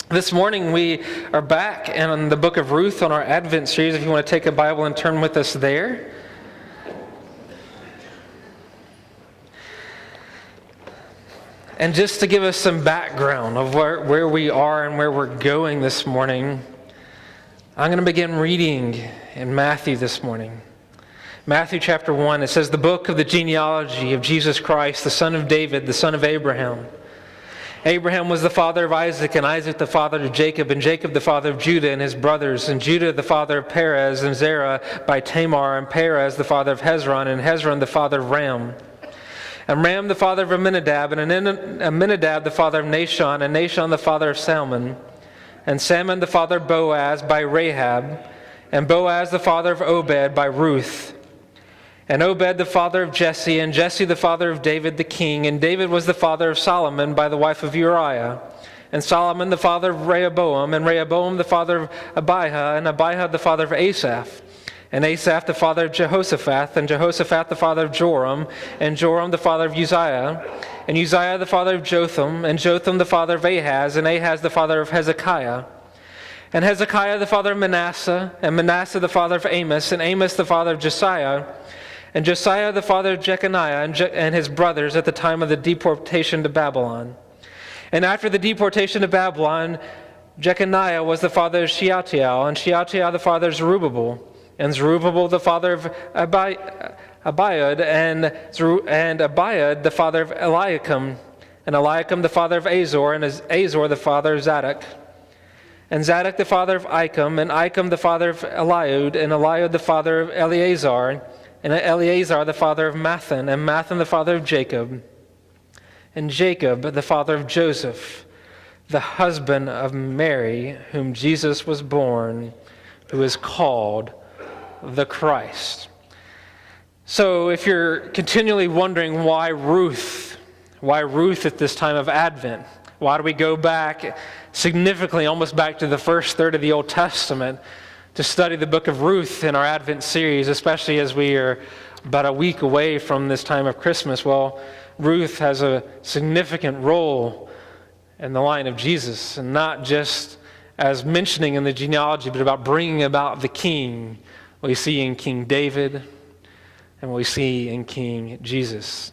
This morning we are back in the book of Ruth on our Advent series. If you want to take a Bible and turn with us there. And just to give us some background of where we are and where we're going this morning, I'm going to begin reading in Matthew this morning. Matthew chapter 1, it says, "The book of the genealogy of Jesus Christ, the son of David, the son of Abraham. Abraham was the father of Isaac, and Isaac the father of Jacob, and Jacob the father of Judah and his brothers, and Judah the father of Perez and Zerah by Tamar, and Perez the father of Hezron, and Hezron the father of Ram. And Ram the father of Amminadab, and Amminadab the father of Nahshon, and Nahshon the father of Salmon, and Salmon the father of Boaz by Rahab, and Boaz the father of Obed by Ruth. And Obed the father of Jesse, and Jesse the father of David the king, and David was the father of Solomon by the wife of Uriah, and Solomon the father of Rehoboam, and Rehoboam the father of Abijah, and Abijah the father of Asaph, and Asaph the father of Jehoshaphat, and Jehoshaphat the father of Joram, and Joram the father of Uzziah, and Uzziah the father of Jotham, and Jotham the father of Ahaz, and Ahaz the father of Hezekiah, and Hezekiah the father of Manasseh, and Manasseh the father of Amos, and Amos the father of Josiah, and Josiah the father of Jeconiah and his brothers at the time of the deportation to Babylon. And after the deportation to Babylon, Jeconiah was the father of Shealtiel, and Shealtiel the father of Zerubbabel, and Zerubbabel the father of Abiud, and Abiud the father of Eliakim, and Eliakim the father of Azor, and Azor the father of Zadok, and Zadok the father of Achim, and Achim the father of Eliud, and Eliud the father of Eleazar, and Eleazar the father of Mathan, and Mathan the father of Jacob, and Jacob the father of Joseph, the husband of Mary, whom Jesus was born, who is called the Christ." So if you're continually wondering why Ruth at this time of Advent, why do we go back significantly, almost back to the first third of the Old Testament, to study the book of Ruth in our Advent series, especially as we are about a week away from this time of Christmas? Well, Ruth has a significant role in the line of Jesus, and not just as mentioning in the genealogy, but about bringing about the king, what we see in King David and what we see in King Jesus.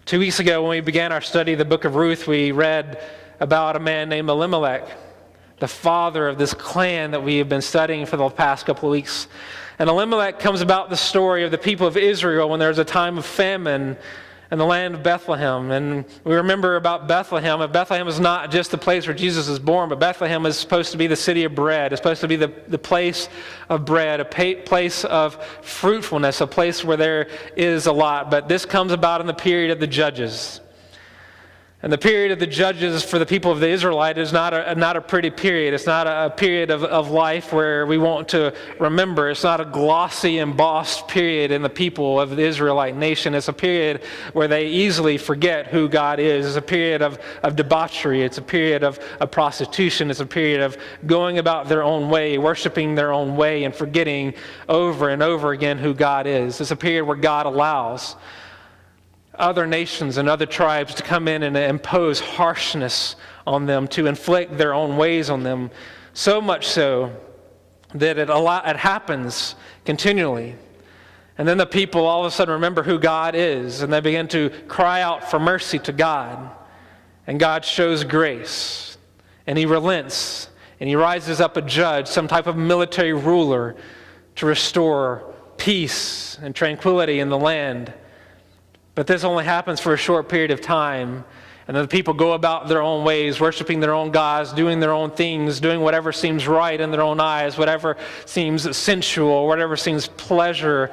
2 weeks ago, when we began our study of the book of Ruth, we read about a man named Elimelech, the father of this clan that we have been studying for the past couple of weeks. And Elimelech comes about the story of the people of Israel when there was a time of famine in the land of Bethlehem. And we remember about Bethlehem. And Bethlehem is not just the place where Jesus is born, but Bethlehem is supposed to be the city of bread. It's supposed to be the place of bread, a place of fruitfulness, a place where there is a lot. But this comes about in the period of the Judges. And the period of the Judges for the people of the Israelite is not a pretty period. It's not a period of life where we want to remember. It's not a glossy, embossed period in the people of the Israelite nation. It's a period where they easily forget who God is. It's a period of debauchery. It's a period of prostitution. It's a period of going about their own way, worshiping their own way, and forgetting over and over again who God is. It's a period where God allows other nations and other tribes to come in and impose harshness on them, to inflict their own ways on them, so much so that it happens continually. And then the people all of a sudden remember who God is, and they begin to cry out for mercy to God. And God shows grace, and He relents, and He rises up a judge, some type of military ruler, to restore peace and tranquility in the land. But this only happens for a short period of time, and then the people go about their own ways, worshiping their own gods, doing their own things, doing whatever seems right in their own eyes, whatever seems sensual, whatever seems pleasure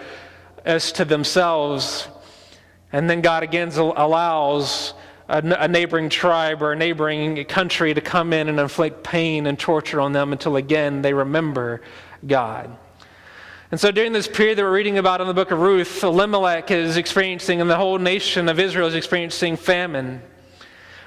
as to themselves. And then God again allows a neighboring tribe or a neighboring country to come in and inflict pain and torture on them until again they remember God. And so during this period that we're reading about in the book of Ruth, Elimelech is experiencing, and the whole nation of Israel is experiencing famine.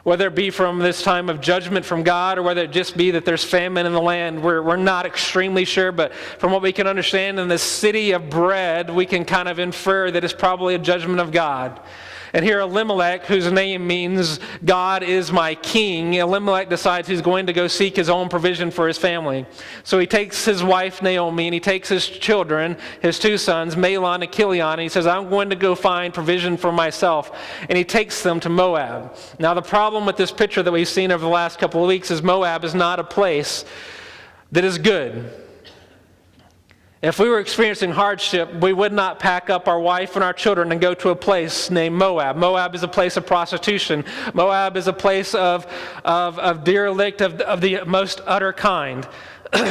Whether it be from this time of judgment from God, or whether it just be that there's famine in the land, we're not extremely sure, but from what we can understand in this city of bread, we can kind of infer that it's probably a judgment of God. And here Elimelech, whose name means God is my king, Elimelech decides he's going to go seek his own provision for his family. So he takes his wife Naomi and he takes his children, his two sons, Mahlon and Chilion, and he says, I'm going to go find provision for myself. And he takes them to Moab. Now the problem with this picture that we've seen over the last couple of weeks is Moab is not a place that is good. If we were experiencing hardship, we would not pack up our wife and our children and go to a place named Moab. Moab is a place of prostitution. Moab is a place of derelict of the most utter kind.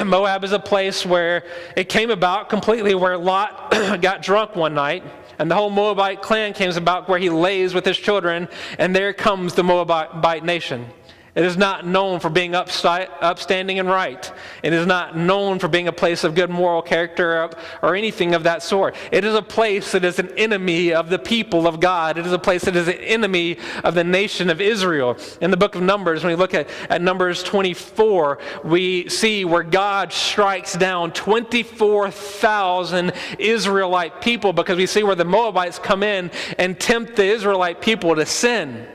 Moab is a place where it came about completely where Lot got drunk one night, and the whole Moabite clan came about where he lays with his children, and there comes the Moabite nation. It is not known for being upstanding and right. It is not known for being a place of good moral character or anything of that sort. It is a place that is an enemy of the people of God. It is a place that is an enemy of the nation of Israel. In the book of Numbers, when we look at Numbers 24, we see where God strikes down 24,000 Israelite people because we see where the Moabites come in and tempt the Israelite people to sin.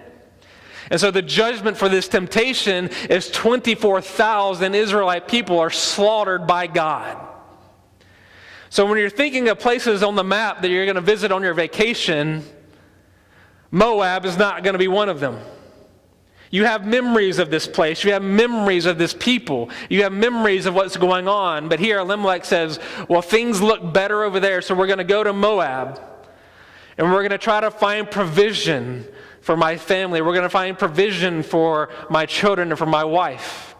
And so the judgment for this temptation is 24,000 Israelite people are slaughtered by God. So when you're thinking of places on the map that you're going to visit on your vacation, Moab is not going to be one of them. You have memories of this place. You have memories of this people. You have memories of what's going on. But here Elimelech says, well, things look better over there, so we're going to go to Moab. And we're going to try to find provision for my family. We're going to find provision for my children and for my wife.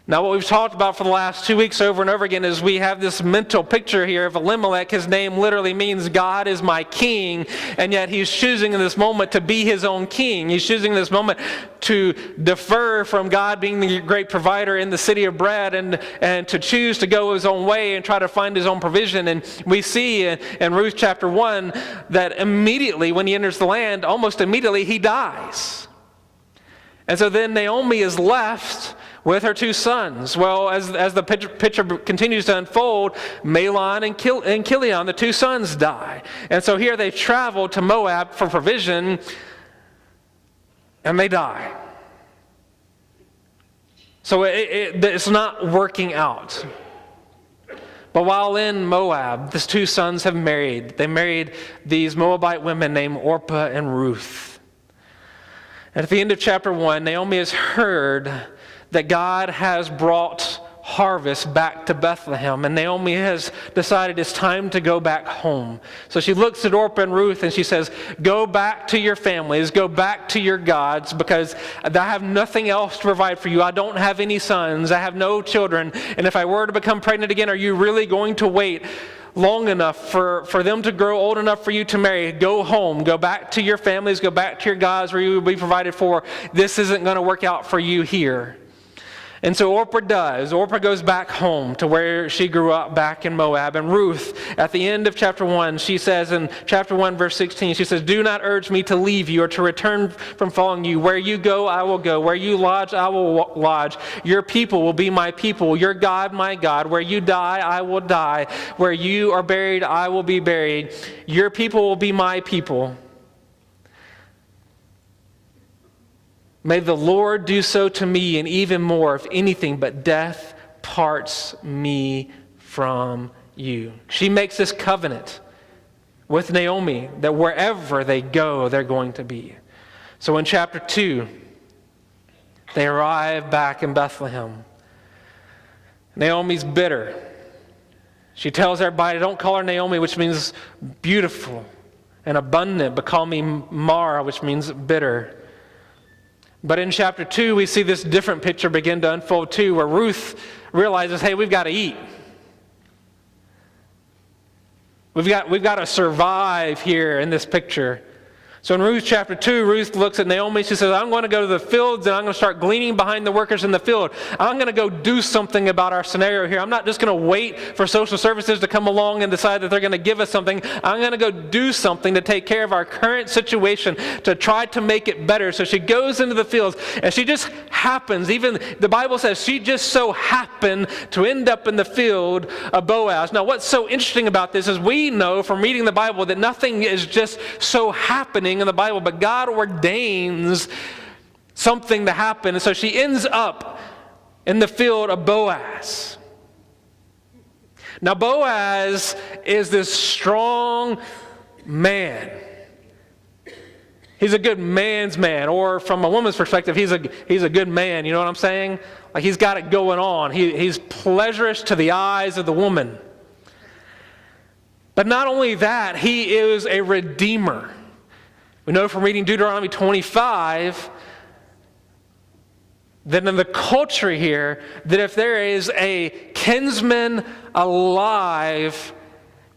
Now, what we've talked about for the last 2 weeks over and over again is we have this mental picture here of Elimelech. His name literally means God is my king, and yet he's choosing in this moment to be his own king. He's choosing in this moment to defer from God being the great provider in the city of bread and to choose to go his own way and try to find his own provision. And we see in Ruth chapter 1 that immediately when he enters the land, almost immediately he dies. And so then Naomi is left with her two sons. Well, as the picture continues to unfold, Mahlon and Chilion, the two sons, die. And so here they've traveled to Moab for provision, and they die. So it's not working out. But while in Moab, the two sons have married. They married these Moabite women named Orpah and Ruth. And at the end of chapter 1, Naomi has heard that God has brought harvest back to Bethlehem, and Naomi has decided it's time to go back home. So she looks at Orpah and Ruth and she says, go back to your families, go back to your gods, because I have nothing else to provide for you. I don't have any sons, I have no children, and if I were to become pregnant again, are you really going to wait long enough for them to grow old enough for you to marry? Go home, go back to your families, go back to your gods where you will be provided for. This isn't going to work out for you here. And so Orpah does. Orpah goes back home to where she grew up back in Moab. And Ruth, at the end of chapter 1, she says in chapter 1, verse 16, she says, do not urge me to leave you or to return from following you. Where you go, I will go. Where you lodge, I will lodge. Your people will be my people. Your God, my God. Where you die, I will die. Where you are buried, I will be buried. Your people will be my people. May the Lord do so to me, and even more, if anything but death parts me from you. She makes this covenant with Naomi that wherever they go, they're going to be. So in chapter 2, they arrive back in Bethlehem. Naomi's bitter. She tells everybody, don't call her Naomi, which means beautiful and abundant, but call me Mara, which means bitter. But in chapter 2, we see this different picture begin to unfold too, where Ruth realizes, hey, we've got to eat. We've got to survive here in this picture. So in Ruth chapter 2, Ruth looks at Naomi. She says, I'm going to go to the fields and I'm going to start gleaning behind the workers in the field. I'm going to go do something about our scenario here. I'm not just going to wait for social services to come along and decide that they're going to give us something. I'm going to go do something to take care of our current situation, to try to make it better. So she goes into the fields and she just happens. Even the Bible says she just so happened to end up in the field of Boaz. Now, what's so interesting about this is we know from reading the Bible that nothing is just so happening in the Bible, but God ordains something to happen. And so she ends up in the field of Boaz. Now, Boaz is this strong man. He's a good man's man, or from a woman's perspective, he's a good man. You know what I'm saying? Like, he's got it going on. He's pleasurous to the eyes of the woman. But not only that, he is a redeemer. We know from reading Deuteronomy 25 that in the culture here, that if there is a kinsman alive,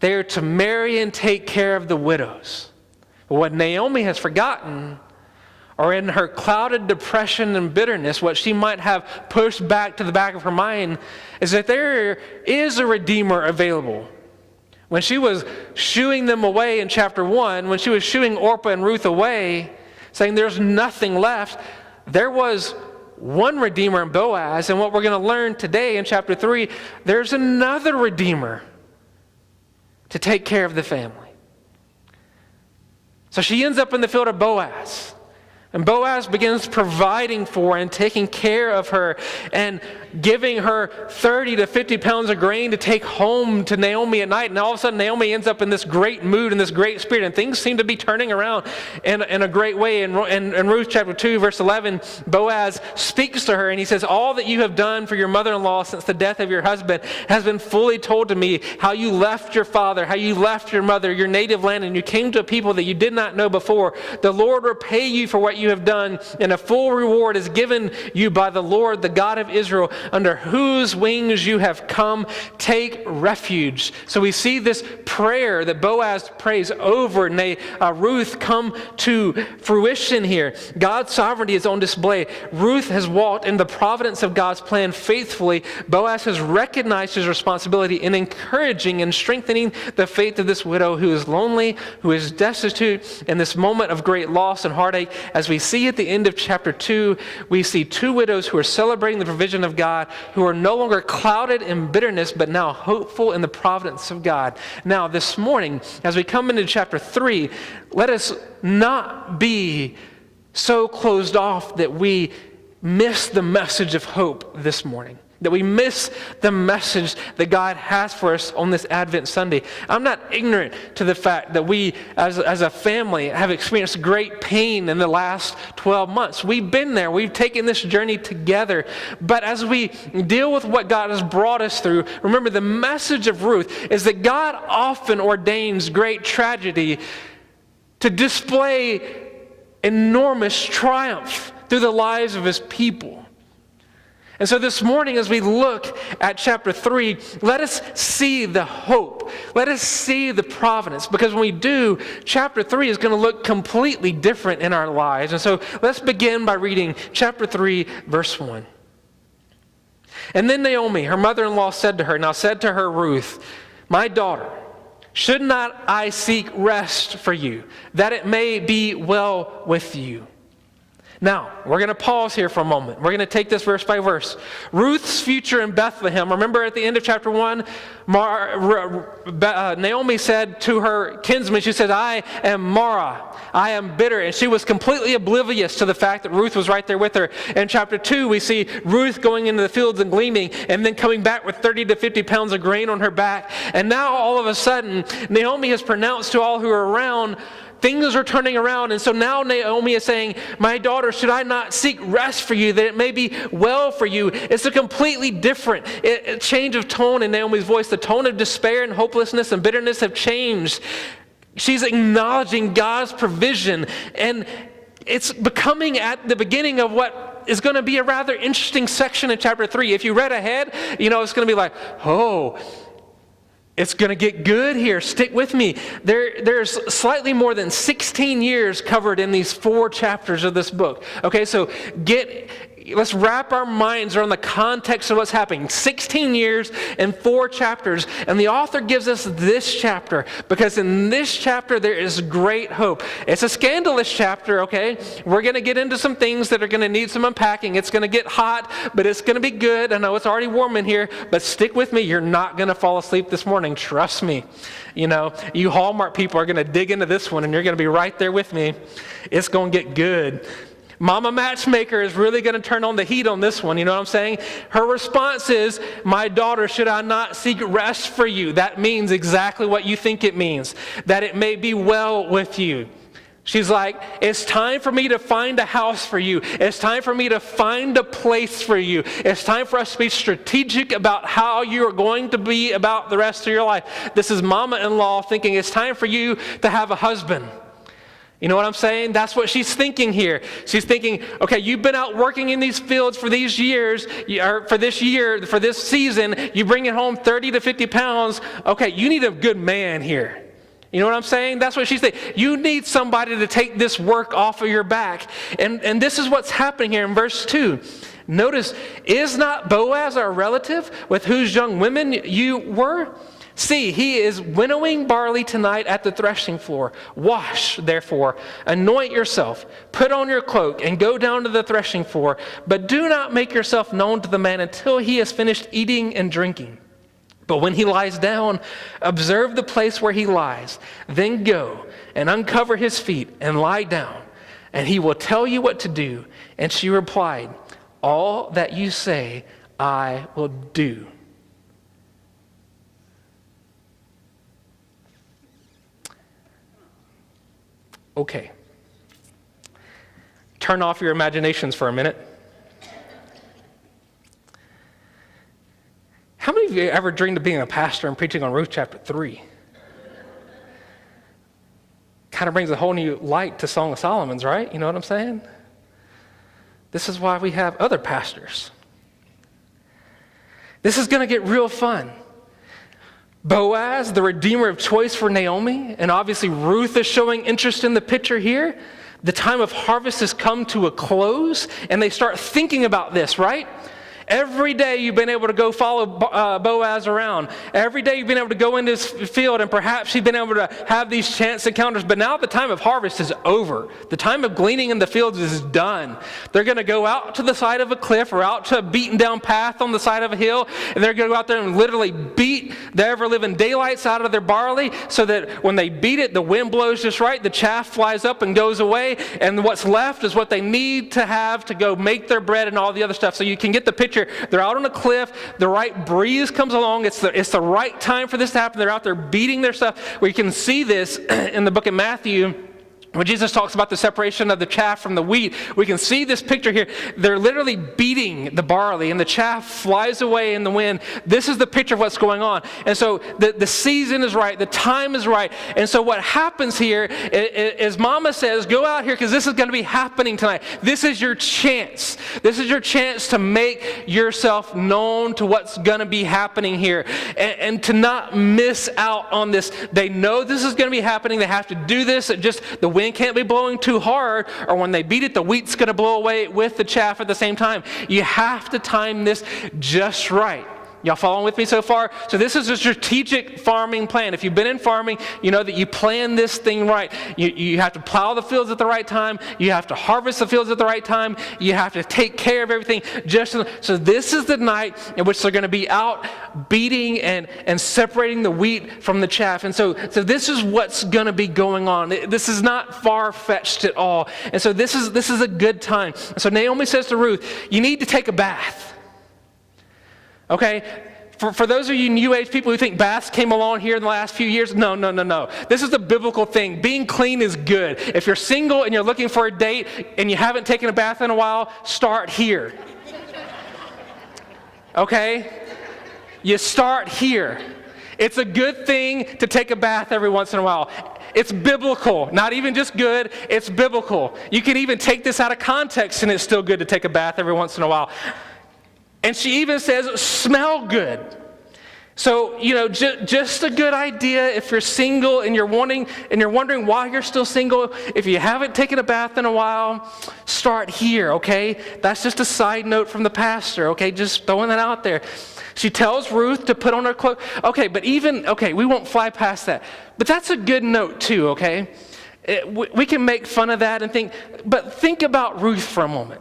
they are to marry and take care of the widows. But what Naomi has forgotten, or in her clouded depression and bitterness, what she might have pushed back to the back of her mind, is that there is a redeemer available. When she was shooing them away in chapter 1, when she was shooing Orpah and Ruth away, saying there's nothing left, there was one redeemer in Boaz. And what we're going to learn today in chapter 3, there's another redeemer to take care of the family. So she ends up in the field of Boaz. And Boaz begins providing for and taking care of her and giving her 30 to 50 pounds of grain to take home to Naomi at night. And all of a sudden, Naomi ends up in this great mood and this great spirit. And things seem to be turning around in a great way. In Ruth chapter 2, verse 11, Boaz speaks to her and he says, all that you have done for your mother-in-law since the death of your husband has been fully told to me. How you left your father, how you left your mother, your native land, and you came to a people that you did not know before. The Lord repay you for what you have done, and a full reward is given you by the Lord, the God of Israel, under whose wings you have come. Take refuge. So we see this prayer that Boaz prays over Ruth come to fruition here. God's sovereignty is on display. Ruth has walked in the providence of God's plan faithfully. Boaz has recognized his responsibility in encouraging and strengthening the faith of this widow who is lonely, who is destitute in this moment of great loss and heartache. As we see at the end of chapter 2, we see two widows who are celebrating the provision of God, who are no longer clouded in bitterness, but now hopeful in the providence of God. Now, this morning, as we come into chapter 3, let us not be so closed off that we miss the message of hope this morning, that we miss the message that God has for us on this Advent Sunday. I'm not ignorant to the fact that we, as a family, have experienced great pain in the last 12 months. We've been there. We've taken this journey together. But as we deal with what God has brought us through, remember the message of Ruth is that God often ordains great tragedy to display enormous triumph through the lives of His people. And so this morning, as we look at chapter 3, let us see the hope. Let us see the providence. Because when we do, chapter 3 is going to look completely different in our lives. And so let's begin by reading chapter 3, verse 1. And then Naomi, her mother-in-law, said to her Ruth, my daughter, should not I seek rest for you, that it may be well with you? Now, we're going to pause here for a moment. We're going to take this verse by verse. Ruth's future in Bethlehem. Remember at the end of chapter 1, Naomi said to her kinsman, she said, I am Mara. I am bitter. And she was completely oblivious to the fact that Ruth was right there with her. In chapter 2, we see Ruth going into the fields and gleaning and then coming back with 30 to 50 pounds of grain on her back. And now all of a sudden, Naomi has pronounced to all who are around, things are turning around. And so now Naomi is saying, my daughter, should I not seek rest for you, that it may be well for you? It's a completely different change of tone in Naomi's voice. The tone of despair and hopelessness and bitterness have changed. She's acknowledging God's provision. And it's becoming at the beginning of what is going to be a rather interesting section in chapter 3. If you read ahead, it's going to be like, oh, it's going to get good here. Stick with me. There's slightly more than 16 years covered in these 4 chapters of this book. Okay, so let's wrap our minds around the context of what's happening. 16 years and 4 chapters. And the author gives us this chapter because in this chapter there is great hope. It's a scandalous chapter, okay? We're going to get into some things that are going to need some unpacking. It's going to get hot, but it's going to be good. I know it's already warm in here, but stick with me. You're not going to fall asleep this morning. Trust me. You know, you Hallmark people are going to dig into this one and you're going to be right there with me. It's going to get good. Mama Matchmaker is really going to turn on the heat on this one. You know what I'm saying? Her response is, my daughter, should I not seek rest for you? That means exactly what you think it means. That it may be well with you. She's like, it's time for me to find a house for you. It's time for me to find a place for you. It's time for us to be strategic about how you are going to be about the rest of your life. This is mama-in-law thinking it's time for you to have a husband. You know what I'm saying? That's what she's thinking here. She's thinking, okay, you've been out working in these fields for these years, or for this year, for this season, you bring it home 30 to 50 pounds. Okay, you need a good man here. You know what I'm saying? That's what she's saying. You need somebody to take this work off of your back. And this is what's happening here in verse 2. Notice, is not Boaz our relative with whose young women you were? See, he is winnowing barley tonight at the threshing floor. Wash, therefore, anoint yourself, put on your cloak, and go down to the threshing floor. But do not make yourself known to the man until he has finished eating and drinking. But when he lies down, observe the place where he lies. Then go and uncover his feet and lie down, and he will tell you what to do. And she replied, all that you say, I will do. Okay. Turn off your imaginations for a minute. How many of you ever dreamed of being a pastor and preaching on Ruth chapter 3? Kind of brings a whole new light to Song of Solomon's, right? You know what I'm saying? This is why we have other pastors. This is going to get real fun. Boaz, the redeemer of choice for Naomi, and obviously Ruth is showing interest in the picture here. The time of harvest has come to a close, and they start thinking about this, right? Every day you've been able to go follow Boaz around. Every day you've been able to go into his field, and perhaps you've been able to have these chance encounters. But now the time of harvest is over. The time of gleaning in the fields is done. They're going to go out to the side of a cliff or out to a beaten down path on the side of a hill, and they're going to go out there and literally beat the ever-living daylights out of their barley so that when they beat it, the wind blows just right, the chaff flies up and goes away, and what's left is what they need to have to go make their bread and all the other stuff. So you can get the picture. They're out on a cliff. The right breeze comes along. It's the right time for this to happen. They're out there beating their stuff. We can see this in the book of Matthew. When Jesus talks about the separation of the chaff from the wheat, we can see this picture here. They're literally beating the barley, and the chaff flies away in the wind. This is the picture of what's going on. And so the season is right. The time is right. And so what happens here is Mama says, go out here because this is going to be happening tonight. This is your chance. This is your chance to make yourself known to what's going to be happening here and to not miss out on this. They know this is going to be happening. They have to do this. The wind can't be blowing too hard, or when they beat it, the wheat's going to blow away with the chaff at the same time. You have to time this just right. Y'all following with me so far? So this is a strategic farming plan. If you've been in farming, you know that you plan this thing right. You have to plow the fields at the right time. You have to harvest the fields at the right time. You have to take care of everything. So this is the night in which they're going to be out beating and separating the wheat from the chaff. And so this is what's going to be going on. This is not far-fetched at all. And so this is a good time. So Naomi says to Ruth, you need to take a bath. Okay, for those of you New Age people who think baths came along here in the last few years, no. This is a biblical thing. Being clean is good. If you're single and you're looking for a date and you haven't taken a bath in a while, start here. Okay? You start here. It's a good thing to take a bath every once in a while. It's biblical, not even just good, it's biblical. You can even take this out of context and it's still good to take a bath every once in a while. And she even says, smell good. So, just a good idea if you're single and you're wondering why you're still single. If you haven't taken a bath in a while, start here, okay? That's just a side note from the pastor, okay? Just throwing that out there. She tells Ruth to put on her cloak. Okay, but we won't fly past that. But that's a good note too, okay? We can make fun of that and think about Ruth for a moment.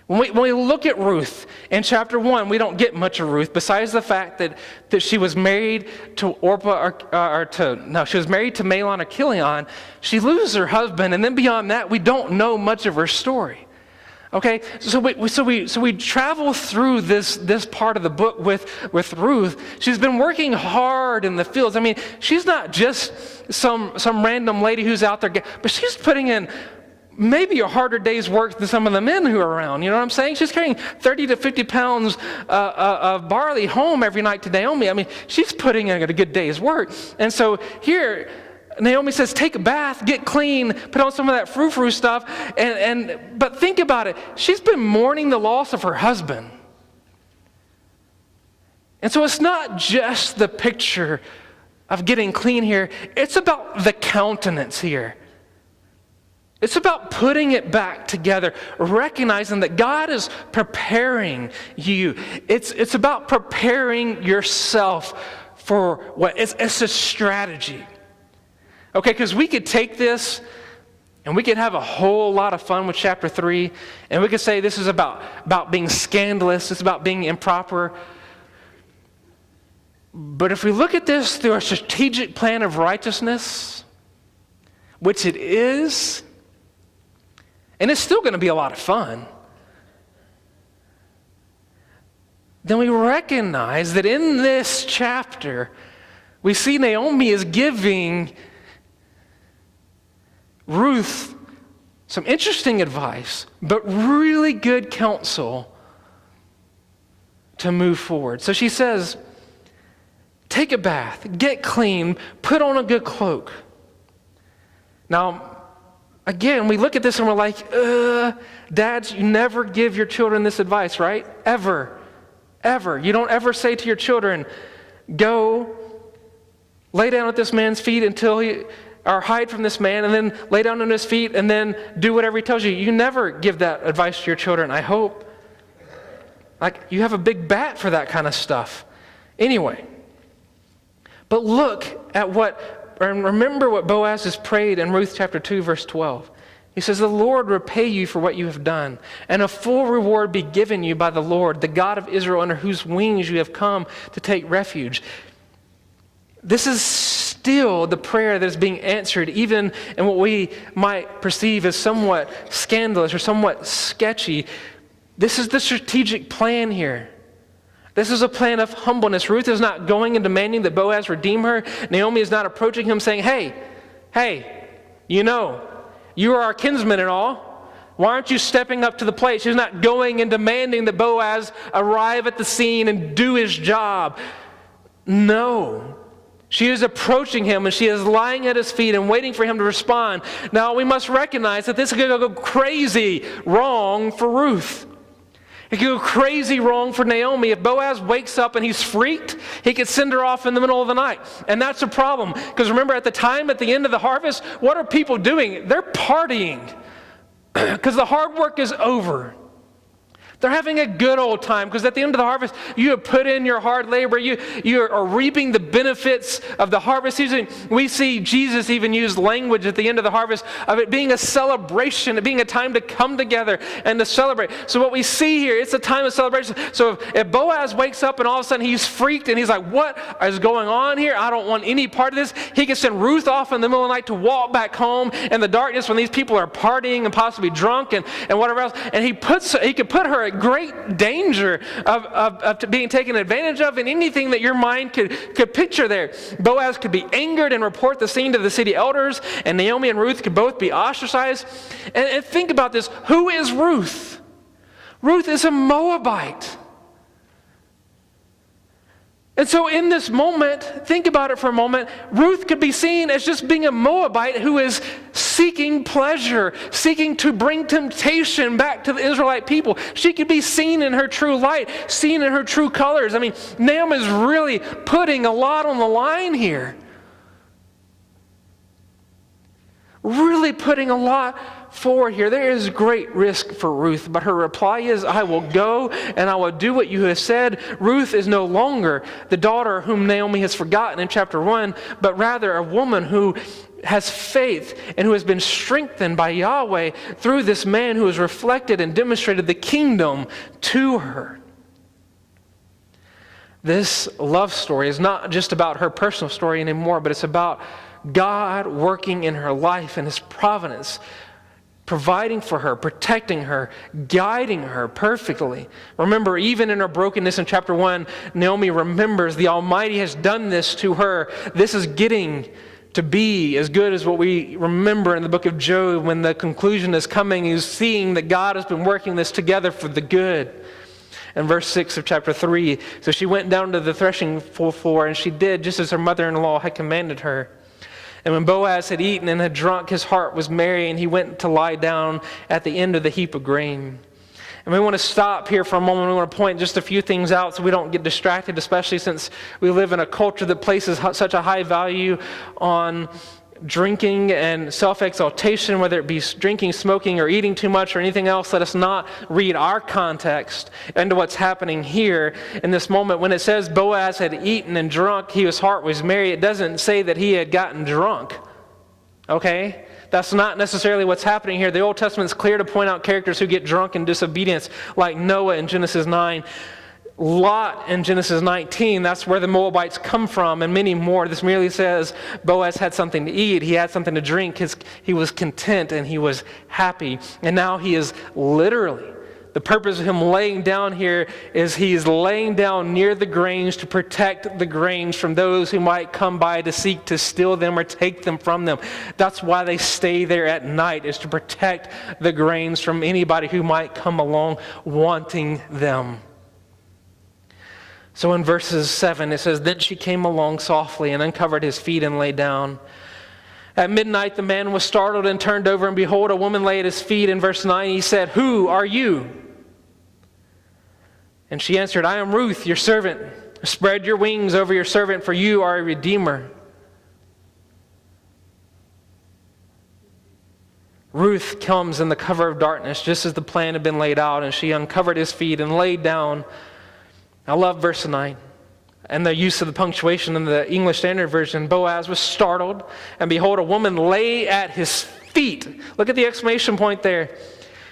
When we look at Ruth in chapter 1, we don't get much of Ruth besides the fact that she was married to she was married to Mahlon or Chilion. She loses her husband, and then beyond that, we don't know much of her story. Okay, so we travel through this part of the book with Ruth. She's been working hard in the fields. I mean, she's not just some random lady who's out there, but she's putting in maybe a harder day's work than some of the men who are around. You know what I'm saying? She's carrying 30 to 50 pounds of barley home every night to Naomi. I mean, she's putting in a good day's work. And so here, Naomi says, take a bath, get clean, put on some of that frou-frou stuff. But think about it. She's been mourning the loss of her husband. And so it's not just the picture of getting clean here. It's about the countenance here. It's about putting it back together, recognizing that God is preparing you. It's about preparing yourself for what? It's a strategy. Okay, because we could take this and we could have a whole lot of fun with chapter 3, and we could say this is about being scandalous, it's about being improper. But if we look at this through a strategic plan of righteousness, which it is, and it's still going to be a lot of fun, then we recognize that in this chapter, we see Naomi is giving Ruth some interesting advice, but really good counsel to move forward. So she says, take a bath, get clean, put on a good cloak. Now, again, we look at this and we're like, dads, you never give your children this advice, right? Ever. You don't ever say to your children, go lay down at this man's feet or hide from this man, and then lay down on his feet, and then do whatever he tells you. You never give that advice to your children, I hope. Like, you have a big bat for that kind of stuff. Anyway, but look at and remember what Boaz has prayed in Ruth chapter 2, verse 12. He says, the Lord repay you for what you have done, and a full reward be given you by the Lord, the God of Israel, under whose wings you have come to take refuge. This is still the prayer that is being answered, even in what we might perceive as somewhat scandalous or somewhat sketchy. This is the strategic plan here. This is a plan of humbleness. Ruth is not going and demanding that Boaz redeem her. Naomi is not approaching him saying, hey, you are our kinsman and all. Why aren't you stepping up to the plate? She's not going and demanding that Boaz arrive at the scene and do his job. No. She is approaching him, and she is lying at his feet and waiting for him to respond. Now, we must recognize that this is going to go crazy wrong for Ruth. It could go crazy wrong for Naomi. If Boaz wakes up and he's freaked, he could send her off in the middle of the night. And that's a problem. Because remember, at the end of the harvest, what are people doing? They're partying. Because the hard work is over. They're having a good old time, because at the end of the harvest, you have put in your hard labor. You are reaping the benefits of the harvest season. We see Jesus even use language at the end of the harvest of it being a celebration, it being a time to come together and to celebrate. So what we see here, it's a time of celebration. So if Boaz wakes up and all of a sudden he's freaked and he's like, what is going on here? I don't want any part of this. He can send Ruth off in the middle of the night to walk back home in the darkness when these people are partying and possibly drunk and whatever else. And he could put her at great danger of being taken advantage of, and anything that your mind could picture there. Boaz could be angered and report the scene to the city elders, and Naomi and Ruth could both be ostracized. And think about this. Who is Ruth? Ruth is a Moabite. And so in this moment, think about it for a moment, Ruth could be seen as just being a Moabite who is seeking pleasure, seeking to bring temptation back to the Israelite people. She could be seen in her true light, seen in her true colors. I mean, Naomi is really putting a lot on the line here. Really putting a lot forward here. There is great risk for Ruth, but her reply is, I will go and I will do what you have said. Ruth is no longer the daughter whom Naomi has forgotten in chapter 1, but rather a woman who has faith and who has been strengthened by Yahweh through this man who has reflected and demonstrated the kingdom to her. This love story is not just about her personal story anymore, but it's about God working in her life and His providence, providing for her, protecting her, guiding her perfectly. Remember, even in her brokenness in chapter 1, Naomi remembers the Almighty has done this to her. This is getting to be as good as what we remember in the book of Job when the conclusion is coming. He's seeing that God has been working this together for the good. In verse 6 of chapter 3, so she went down to the threshing floor, and she did just as her mother-in-law had commanded her. And when Boaz had eaten and had drunk, his heart was merry, and he went to lie down at the end of the heap of grain. And we want to stop here for a moment. We want to point just a few things out so we don't get distracted, especially since we live in a culture that places such a high value on drinking and self-exaltation, whether it be drinking, smoking, or eating too much or anything else. Let us not read our context into what's happening here in this moment. When it says Boaz had eaten and drunk, his heart was merry, it doesn't say that he had gotten drunk. Okay? That's not necessarily what's happening here. The Old Testament is clear to point out characters who get drunk in disobedience, like Noah in Genesis 9. Lot in Genesis 19, that's where the Moabites come from, and many more. This merely says Boaz had something to eat, he had something to drink, he was content and he was happy. And now he is literally, the purpose of him laying down here is he is laying down near the grains to protect the grains from those who might come by to seek to steal them or take them from them. That's why they stay there at night, is to protect the grains from anybody who might come along wanting them. So in verses 7, it says, Then she came along softly and uncovered his feet and lay down. At midnight, the man was startled and turned over, and behold, a woman lay at his feet. In verse 9, he said, Who are you? And she answered, I am Ruth, your servant. Spread your wings over your servant, for you are a redeemer. Ruth comes in the cover of darkness, just as the plan had been laid out, and she uncovered his feet and laid down. I love verse 9 and the use of the punctuation in the English Standard Version. Boaz was startled, and behold, a woman lay at his feet. Look at the exclamation point there.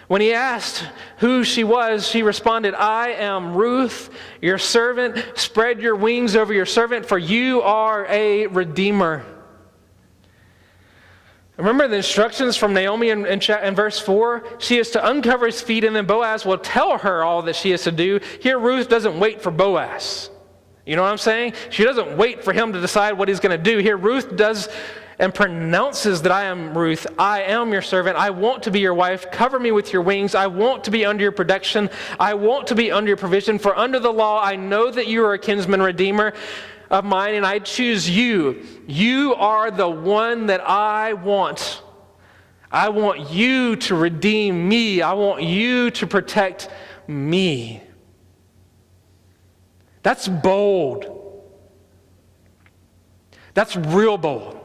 When he asked who she was, she responded, I am Ruth, your servant. Spread your wings over your servant, for you are a redeemer. Remember the instructions from Naomi in verse 4? She is to uncover his feet, and then Boaz will tell her all that she is to do. Here, Ruth doesn't wait for Boaz. You know what I'm saying? She doesn't wait for him to decide what he's going to do. Here, Ruth does and pronounces that I am Ruth. I am your servant. I want to be your wife. Cover me with your wings. I want to be under your protection. I want to be under your provision. For under the law, I know that you are a kinsman redeemer of mine, and I choose you. You are the one that I want. I want you to redeem me. I want you to protect me. That's bold. That's real bold.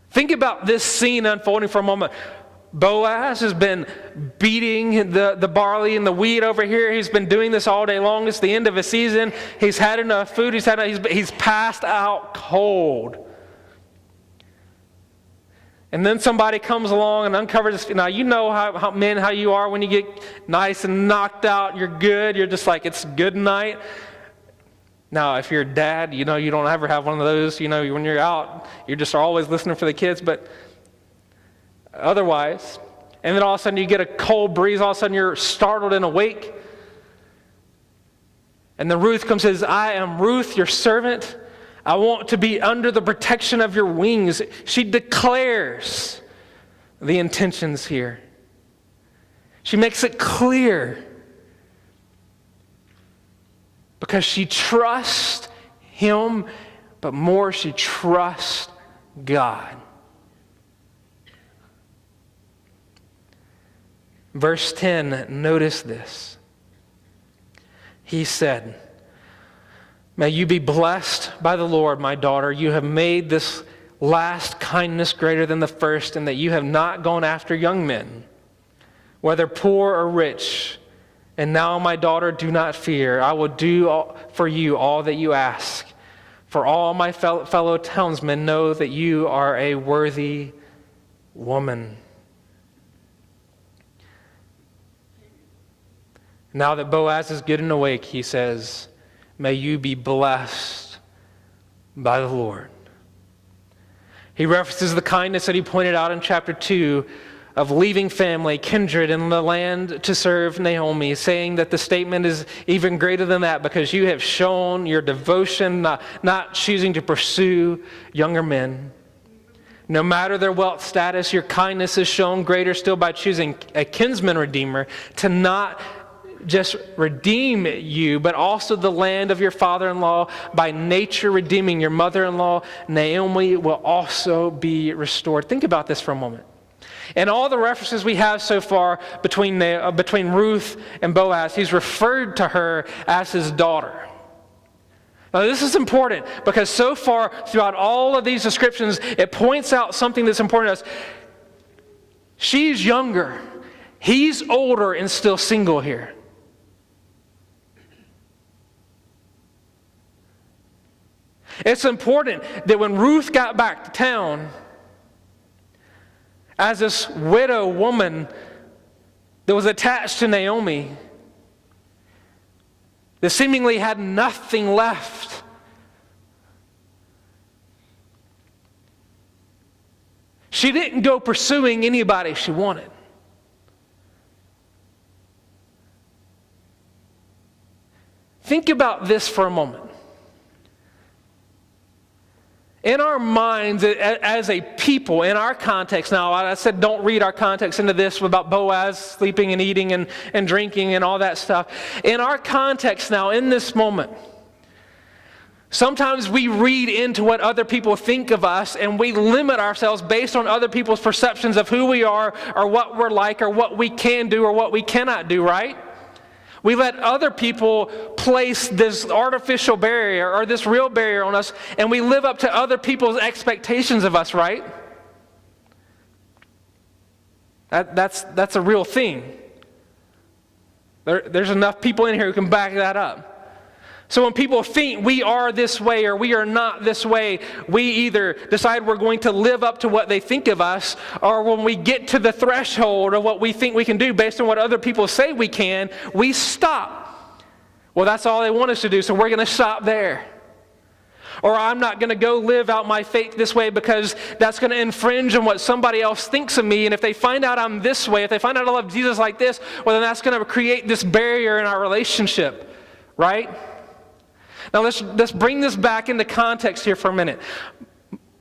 Think about this scene unfolding for a moment. Boaz has been beating the barley and the wheat over here. He's been doing this all day long. It's the end of his season. He's had enough food. He's passed out cold. And then somebody comes along and uncovers his feet. Now, you know how you are when you get nice and knocked out. You're good. You're just like, it's good night. Now, if you're a dad, you don't ever have one of those. When you're out, you just are always listening for the kids. But otherwise, and then all of a sudden you get a cold breeze, all of a sudden you're startled and awake. And then Ruth comes and says, I am Ruth, your servant. I want to be under the protection of your wings. She declares the intentions here. She makes it clear. because she trusts him, but more she trusts God. Verse 10, notice this. He said, "May you be blessed by the Lord, my daughter. You have made this last kindness greater than the first, and that you have not gone after young men, whether poor or rich. And now, my daughter, do not fear. I will do for you all that you ask. For all my fellow townsmen know that you are a worthy woman." Now that Boaz is good and awake, he says, "May you be blessed by the Lord." He references the kindness that he pointed out in chapter 2 of leaving family, kindred, and the land to serve Naomi, saying that the statement is even greater than that because you have shown your devotion, not choosing to pursue younger men. No matter their wealth status, your kindness is shown greater still by choosing a kinsman redeemer to not just redeem you, but also the land of your father-in-law, by nature redeeming your mother-in-law. Naomi will also be restored. Think about this for a moment. In all the references we have so far between Ruth and Boaz, he's referred to her as his daughter. Now this is important because so far throughout all of these descriptions, it points out something that's important to us. She's younger. He's older and still single here. It's important that when Ruth got back to town, as this widow woman that was attached to Naomi, that seemingly had nothing left, she didn't go pursuing anybody she wanted. Think about this for a moment. In our minds, as a people, in our context now, I said don't read our context into this about Boaz sleeping and eating and drinking and all that stuff. In our context now, in this moment, sometimes we read into what other people think of us and we limit ourselves based on other people's perceptions of who we are or what we're like or what we can do or what we cannot do, right? We let other people place this artificial barrier or this real barrier on us, and we live up to other people's expectations of us, right? That's a real thing. There's enough people in here who can back that up. So when people think we are this way or we are not this way, we either decide we're going to live up to what they think of us, or when we get to the threshold of what we think we can do based on what other people say we can, we stop. Well, that's all they want us to do, so we're going to stop there. Or I'm not going to go live out my faith this way because that's going to infringe on what somebody else thinks of me. And if they find out I'm this way, if they find out I love Jesus like this, well, then that's going to create this barrier in our relationship, right? Now let's bring this back into context here for a minute.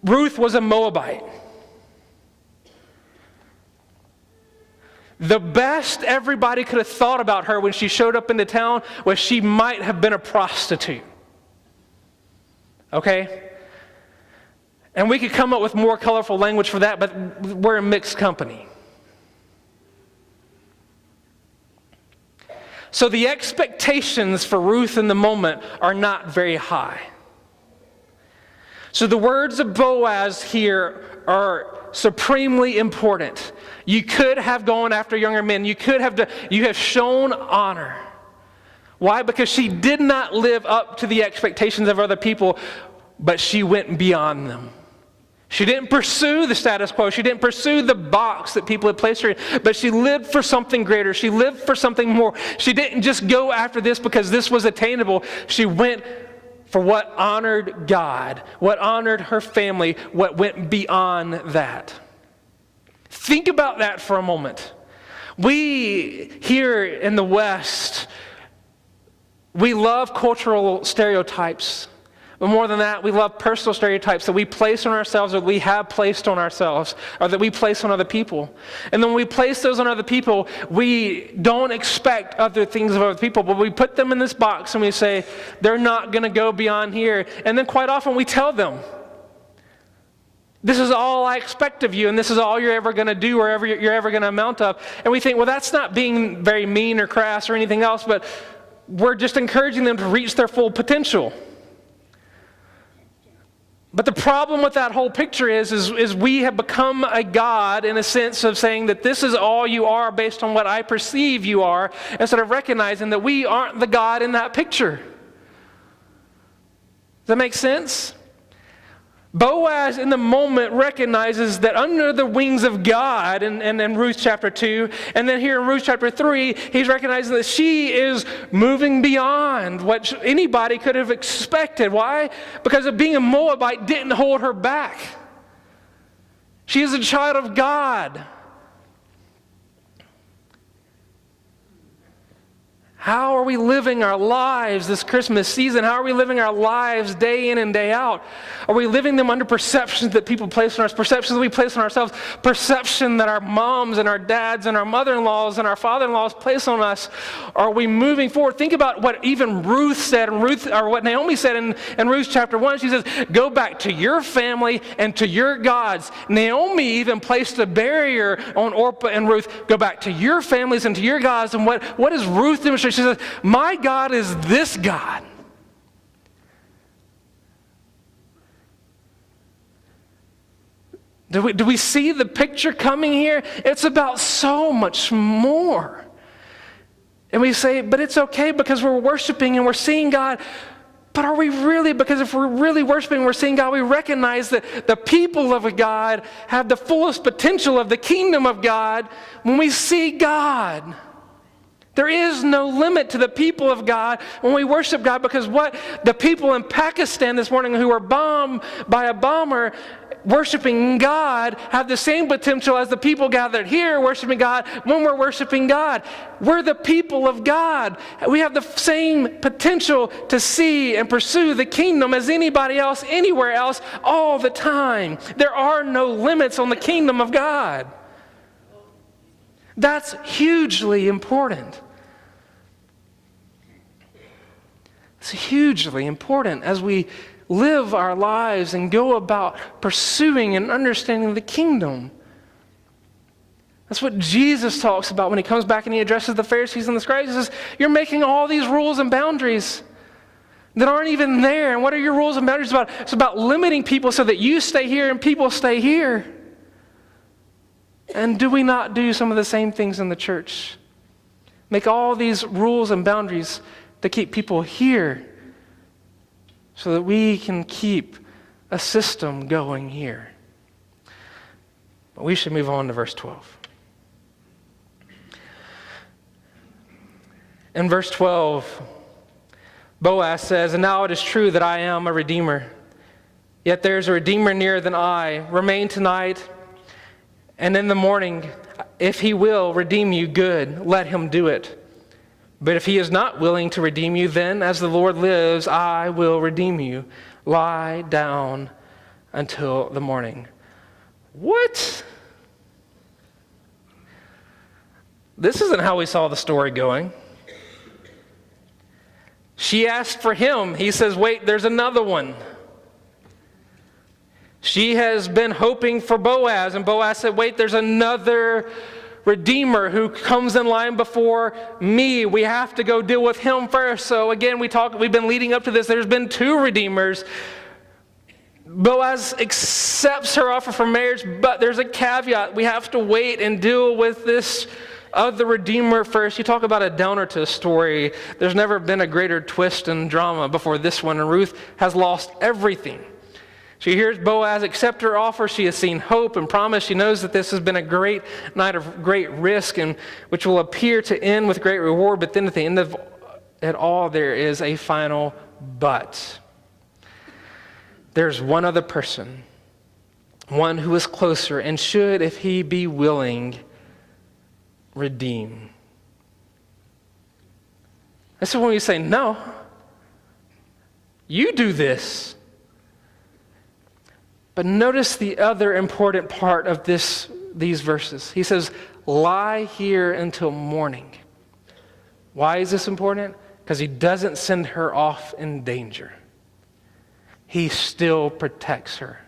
Ruth was a Moabite. The best everybody could have thought about her when she showed up in the town was she might have been a prostitute. Okay? And we could come up with more colorful language for that, but we're in mixed company. So the expectations for Ruth in the moment are not very high. So the words of Boaz here are supremely important. You could have gone after younger men. You have shown honor. Why? Because she did not live up to the expectations of other people, but she went beyond them. She didn't pursue the status quo. She didn't pursue the box that people had placed her in, but she lived for something greater. She lived for something more. She didn't just go after this because this was attainable. She went for what honored God, what honored her family, what went beyond that. Think about that for a moment. We here in the West, we love cultural stereotypes. But more than that, we love personal stereotypes that we place on ourselves or we have placed on ourselves or that we place on other people. And then when we place those on other people, we don't expect other things of other people, but we put them in this box and we say, they're not going to go beyond here. And then quite often we tell them, this is all I expect of you, and this is all you're ever going to do or you're ever going to amount up. And we think, well, that's not being very mean or crass or anything else, but we're just encouraging them to reach their full potential. But the problem with that whole picture is we have become a God in a sense of saying that this is all you are based on what I perceive you are, instead of recognizing that we aren't the God in that picture. Does that make sense? Boaz in the moment recognizes that under the wings of God in Ruth chapter 2, and then here in Ruth chapter 3, he's recognizing that she is moving beyond what anybody could have expected. Why? Because of being a Moabite didn't hold her back. She is a child of God. How are we living our lives this Christmas season? How are we living our lives day in and day out? Are we living them under perceptions that people place on us, perceptions that we place on ourselves, perception that our moms and our dads and our mother-in-laws and our father-in-laws place on us? Are we moving forward? Think about what even Ruth said, or what Naomi said in Ruth chapter 1. She says, go back to your family and to your gods. Naomi even placed a barrier on Orpah and Ruth. Go back to your families and to your gods. And what is Ruth demonstrating? She says, my God is this God. Do we see the picture coming here? It's about so much more. And we say, but it's okay because we're worshiping and we're seeing God. But are we really? Because if we're really worshiping and we're seeing God, we recognize that the people of God have the fullest potential of the kingdom of God when we see God. There is no limit to the people of God when we worship God, because what the people in Pakistan this morning who were bombed by a bomber worshiping God have the same potential as the people gathered here worshiping God when we're worshiping God. We're the people of God. We have the same potential to see and pursue the kingdom as anybody else, anywhere else, all the time. There are no limits on the kingdom of God. That's hugely important. It's hugely important as we live our lives and go about pursuing and understanding the kingdom. That's what Jesus talks about when he comes back and he addresses the Pharisees and the scribes. He says, you're making all these rules and boundaries that aren't even there. And what are your rules and boundaries about? It's about limiting people so that you stay here and people stay here. And do we not do some of the same things in the church? Make all these rules and boundaries to keep people here so that we can keep a system going here. But we should move on to verse 12. In verse 12, Boaz says, and now it is true that I am a redeemer. Yet there is a redeemer nearer than I. Remain tonight, and in the morning, if he will redeem you, good, let him do it. But if he is not willing to redeem you, then as the Lord lives, I will redeem you. Lie down until the morning. What? This isn't how we saw the story going. She asked for him. He says, wait, there's another one. She has been hoping for Boaz, and Boaz said, wait, there's another Redeemer who comes in line before me. We have to go deal with him first. So again, we've been leading up to this. There's been two Redeemers. Boaz accepts her offer for marriage, but there's a caveat. We have to wait and deal with this other Redeemer first. You talk about a downer to a story. There's never been a greater twist and drama before this one, and Ruth has lost everything. She hears Boaz accept her offer. She has seen hope and promise. She knows that this has been a great night of great risk, and which will appear to end with great reward. But then at the end of it all, there is a final but. There's one other person, one who is closer and should, if he be willing, redeem. That's when we say no. You do this. But notice the other important part of these verses. He says, lie here until morning. Why is this important? Because he doesn't send her off in danger. He still protects her.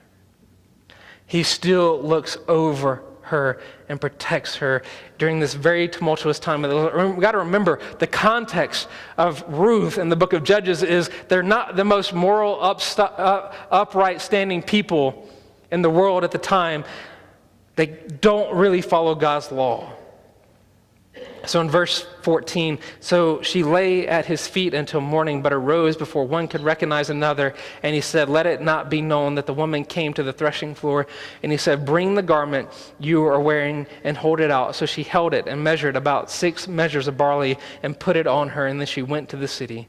He still looks over her and protects her during this very tumultuous time. We've got to remember the context of Ruth in the book of Judges is they're not the most moral, upright standing people in the world at the time. They don't really follow God's law. So in verse 14, so she lay at his feet until morning, but arose before one could recognize another. And he said, let it not be known that the woman came to the threshing floor. And he said, bring the garment you are wearing and hold it out. So she held it and measured about 6 measures of barley and put it on her. And then she went to the city.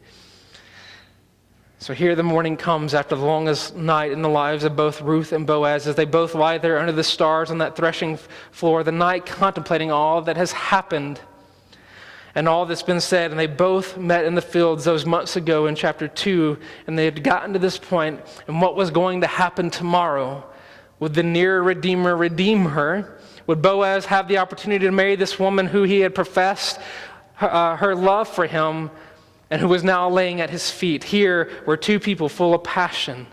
So here the morning comes after the longest night in the lives of both Ruth and Boaz as they both lie there under the stars on that threshing floor, the night contemplating all that has happened and all that's been said. And they both met in the fields those months ago in chapter 2, and they had gotten to this point and what was going to happen tomorrow. Would the near Redeemer redeem her? Would Boaz have the opportunity to marry this woman who he had professed her love for him and who was now laying at his feet? Here were two people full of passion,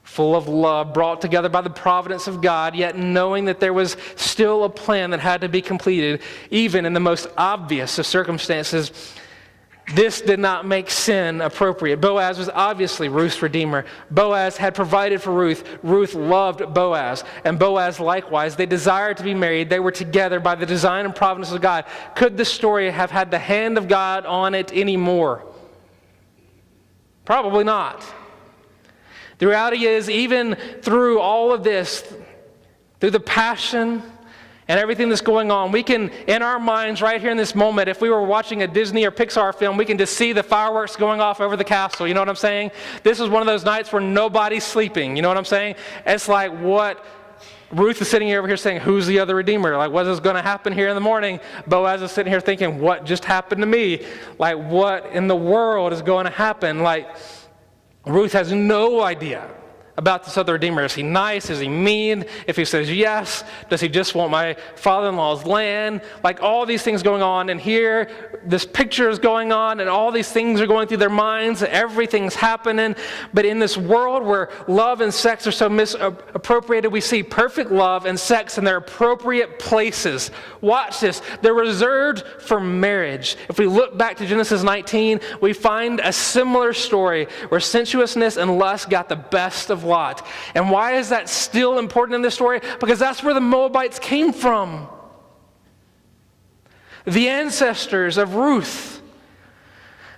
full of love, brought together by the providence of God, yet knowing that there was still a plan that had to be completed, even in the most obvious of circumstances. This did not make sin appropriate. Boaz was obviously Ruth's redeemer. Boaz had provided for Ruth. Ruth loved Boaz, and Boaz likewise. They desired to be married. They were together by the design and providence of God. Could this story have had the hand of God on it anymore? Probably not. The reality is, even through all of this, through the passion and everything that's going on, we can, in our minds right here in this moment, if we were watching a Disney or Pixar film, we can just see the fireworks going off over the castle. You know what I'm saying? This is one of those nights where nobody's sleeping. You know what I'm saying? It's like what Ruth is sitting over here saying, who's the other redeemer? Like, what is going to happen here in the morning? Boaz is sitting here thinking, what just happened to me? Like, what in the world is going to happen? Like, Ruth has no idea about this other redeemer. Is he nice? Is he mean? If he says yes, does he just want my father-in-law's land? Like all these things going on, and here this picture is going on, and all these things are going through their minds. Everything's happening. But in this world where love and sex are so misappropriated, we see perfect love and sex in their appropriate places. Watch this. They're reserved for marriage. If we look back to Genesis 19, we find a similar story where sensuousness and lust got the best of Lot. And why is that still important in this story? Because that's where the Moabites came from. The ancestors of Ruth.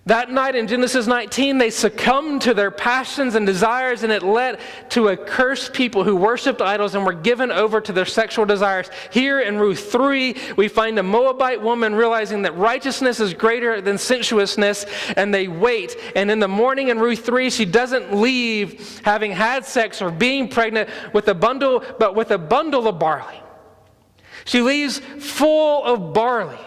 That night in Genesis 19, they succumbed to their passions and desires, and it led to a cursed people who worshiped idols and were given over to their sexual desires. Here in Ruth 3, we find a Moabite woman realizing that righteousness is greater than sensuousness, and they wait. And in the morning in Ruth 3, she doesn't leave having had sex or being pregnant with a bundle, but with a bundle of barley. She leaves full of barley.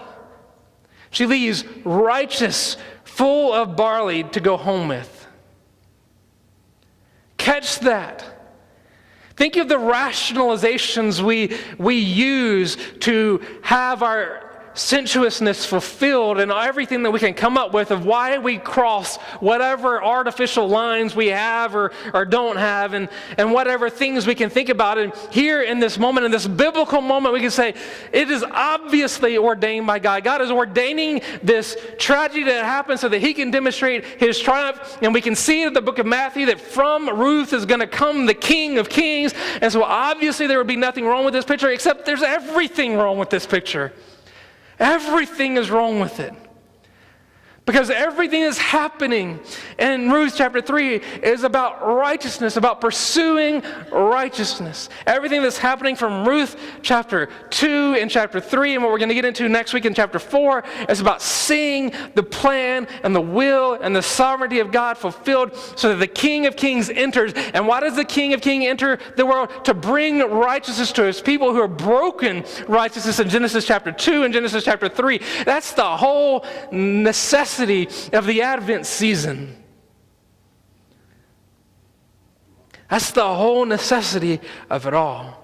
She leaves righteous, full of barley to go home with. Catch that. Think of the rationalizations we use to have our sensuousness fulfilled and everything that we can come up with of why we cross whatever artificial lines we have or don't have and whatever things we can think about. And here in this moment, in this biblical moment, we can say it is obviously ordained by God. God is ordaining this tragedy that happens so that he can demonstrate his triumph. And we can see in the book of Matthew that from Ruth is going to come the King of Kings. And so obviously there would be nothing wrong with this picture, except there's everything wrong with this picture. Everything is wrong with it. Because everything that's happening in Ruth chapter 3 is about righteousness, about pursuing righteousness. Everything that's happening from Ruth chapter 2 and chapter 3 and what we're going to get into next week in chapter 4 is about seeing the plan and the will and the sovereignty of God fulfilled so that the King of Kings enters. And why does the King of Kings enter the world? To bring righteousness to his people who are broken righteousness in Genesis chapter 2 and Genesis chapter 3. That's the whole necessity of the Advent season. That's the whole necessity of it all.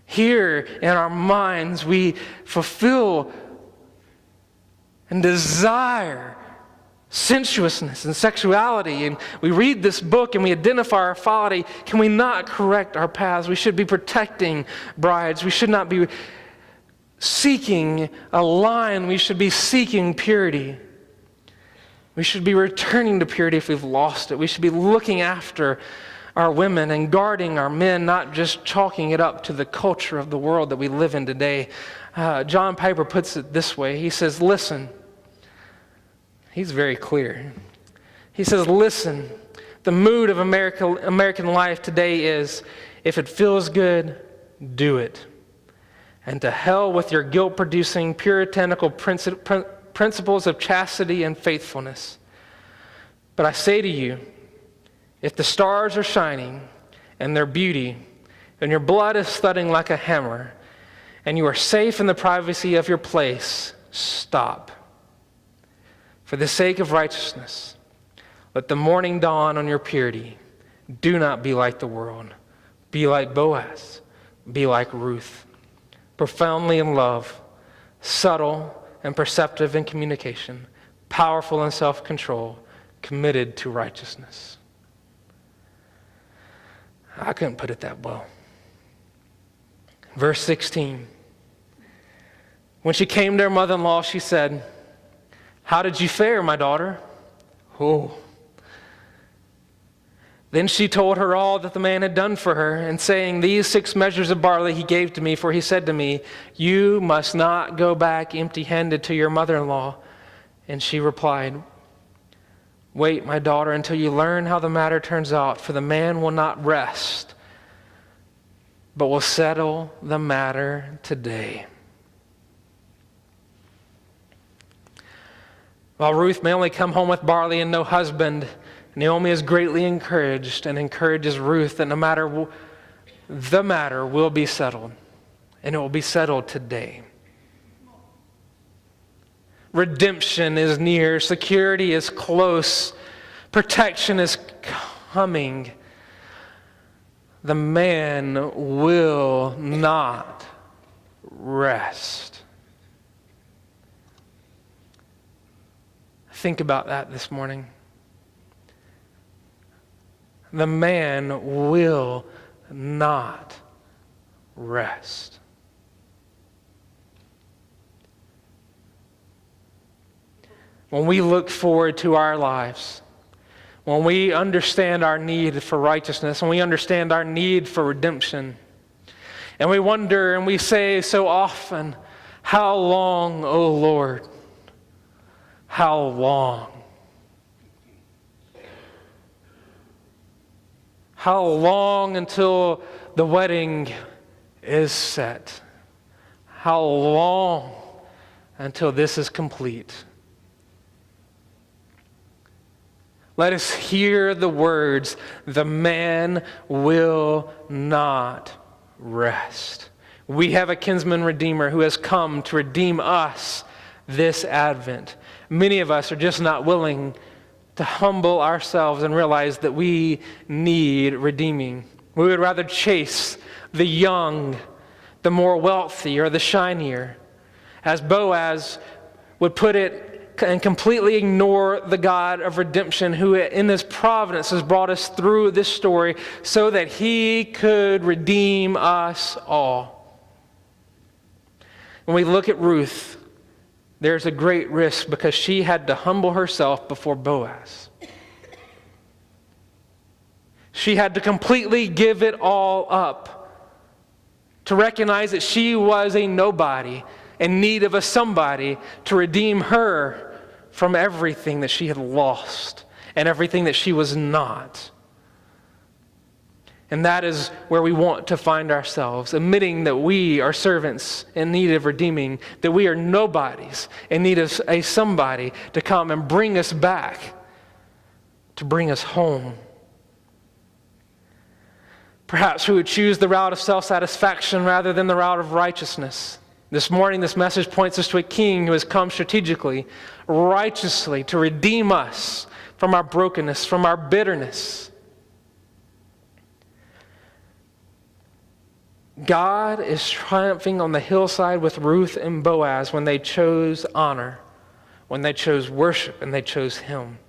Here in our minds, we fulfill and desire sensuousness and sexuality, and we read this book and we identify our folly. Can we not correct our paths? We should be protecting brides. We should not be seeking a line. We should be seeking purity. We should be returning to purity if we've lost it. We should be looking after our women and guarding our men, not just chalking it up to the culture of the world that we live in today. John Piper puts it this way. He says, listen. He's very clear. He says, listen, the mood of American life today is, if it feels good, do it. And to hell with your guilt-producing, puritanical principles of chastity and faithfulness. But I say to you, if the stars are shining and their beauty, and your blood is thudding like a hammer, and you are safe in the privacy of your place, stop. For the sake of righteousness, let the morning dawn on your purity. Do not be like the world. Be like Boaz. Be like Ruth. Profoundly in love, subtle and perceptive in communication, powerful in self-control, committed to righteousness. I couldn't put it that well. Verse 16. When she came to her mother-in-law, she said, "How did you fare, my daughter?" Oh. Then she told her all that the man had done for her, and saying, "These 6 measures of barley he gave to me, for he said to me, 'You must not go back empty-handed to your mother-in-law.' And she replied, 'Wait, my daughter, until you learn how the matter turns out, for the man will not rest, but will settle the matter today.'" While Ruth may only come home with barley and no husband, Naomi is greatly encouraged and encourages Ruth that no matter the matter will be settled, and it will be settled today. Redemption is near, security is close, protection is coming. The man will not rest. Think about that this morning. The man will not rest. When we look forward to our lives, when we understand our need for righteousness, when we understand our need for redemption, and we wonder and we say so often, "How long, O Lord? How long? How long until the wedding is set? How long until this is complete?" Let us hear the words, "The man will not rest." We have a kinsman redeemer who has come to redeem us this Advent. Many of us are just not willing to humble ourselves and realize that we need redeeming. We would rather chase the young, the more wealthy, or the shinier. As Boaz would put it, and completely ignore the God of redemption who in his providence has brought us through this story so that he could redeem us all. When we look at Ruth, there's a great risk because she had to humble herself before Boaz. She had to completely give it all up to recognize that she was a nobody in need of a somebody to redeem her from everything that she had lost and everything that she was not. And that is where we want to find ourselves, admitting that we are servants in need of redeeming, that we are nobodies in need of a somebody to come and bring us back, to bring us home. Perhaps we would choose the route of self-satisfaction rather than the route of righteousness. This morning, this message points us to a king who has come strategically, righteously, to redeem us from our brokenness, from our bitterness. God is triumphing on the hillside with Ruth and Boaz when they chose honor, when they chose worship, and they chose Him.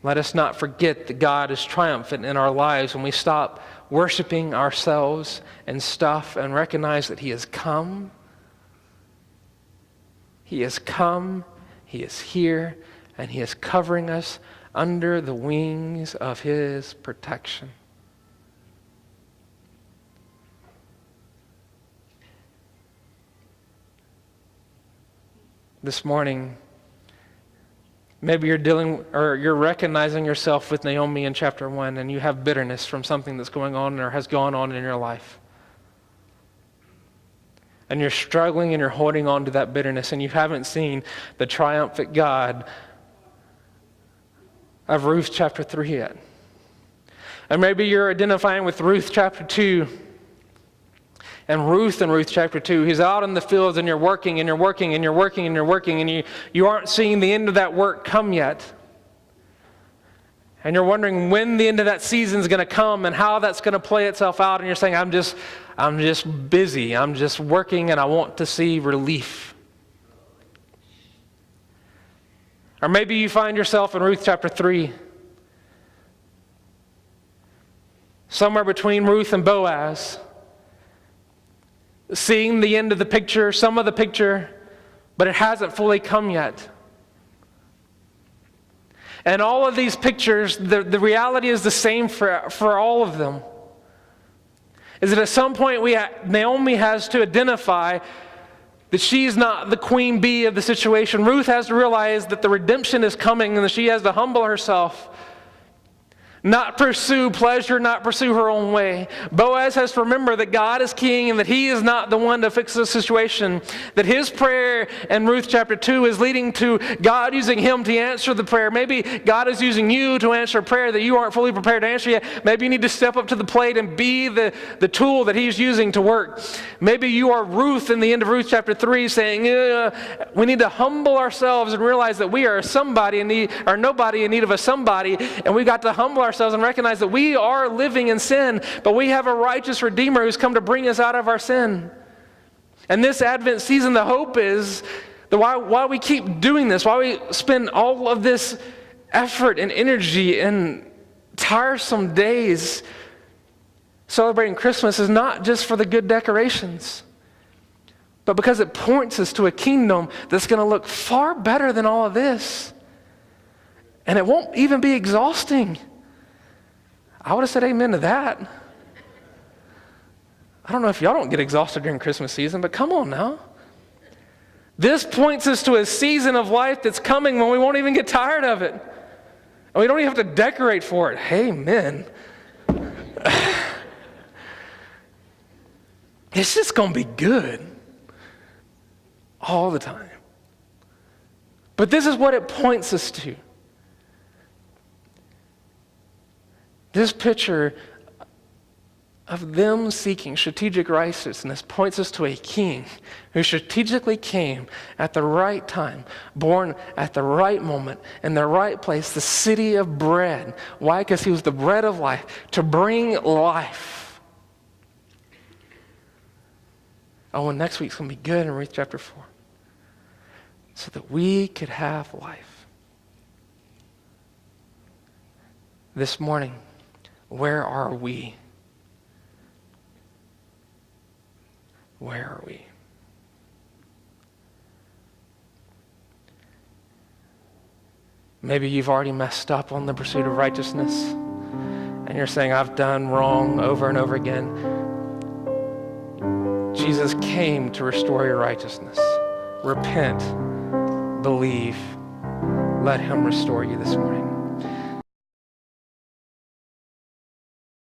Let us not forget that God is triumphant in our lives when we stop worshiping ourselves and stuff and recognize that He has come. He has come, He is here, and He is covering us under the wings of His protection. This morning, maybe you're recognizing yourself with Naomi in chapter 1, and you have bitterness from something that's going on or has gone on in your life. And you're struggling and you're holding on to that bitterness, and you haven't seen the triumphant God of Ruth chapter 3 yet. And maybe you're identifying with Ruth chapter 2. And Ruth in Ruth chapter 2, he's out in the fields and you're working and you're working and you're working and you're working and you aren't seeing the end of that work come yet. And you're wondering when the end of that season is going to come and how that's going to play itself out. And you're saying, I'm just busy. I'm just working and I want to see relief. Or maybe you find yourself in Ruth chapter 3. Somewhere between Ruth and Boaz. Seeing the end of the picture, some of the picture, but it hasn't fully come yet. And all of these pictures, the reality is the same for all of them. Is that at some point Naomi has to identify that she's not the queen bee of the situation. Ruth has to realize that the redemption is coming and that she has to humble herself. Not pursue pleasure, not pursue her own way. Boaz has to remember that God is king and that he is not the one to fix the situation. That his prayer in Ruth chapter 2 is leading to God using him to answer the prayer. Maybe God is using you to answer a prayer that you aren't fully prepared to answer yet. Maybe you need to step up to the plate and be the tool that he's using to work. Maybe you are Ruth in the end of Ruth chapter 3 saying, we need to humble ourselves and realize that we are nobody in need of a somebody, and we got to humble ourselves and recognize that we are living in sin, but we have a righteous Redeemer who's come to bring us out of our sin. And this Advent season, the hope is that why we keep doing this, why we spend all of this effort and energy and tiresome days celebrating Christmas is not just for the good decorations, but because it points us to a kingdom that's going to look far better than all of this. And it won't even be exhausting. I would have said amen to that. I don't know if y'all don't get exhausted during Christmas season, but come on now. This points us to a season of life that's coming when we won't even get tired of it. And we don't even have to decorate for it. Amen. It's just going to be good all the time. But this is what it points us to. This picture of them seeking strategic righteousness points us to a king who strategically came at the right time, born at the right moment, in the right place, the city of bread. Why? Because he was the bread of life, to bring life. Oh, and next week's going to be good in Ruth chapter 4. So that we could have life. This morning, where are we? Where are we? Maybe you've already messed up on the pursuit of righteousness, and you're saying, I've done wrong over and over again. Jesus came to restore your righteousness. Repent, believe, let him restore you this morning.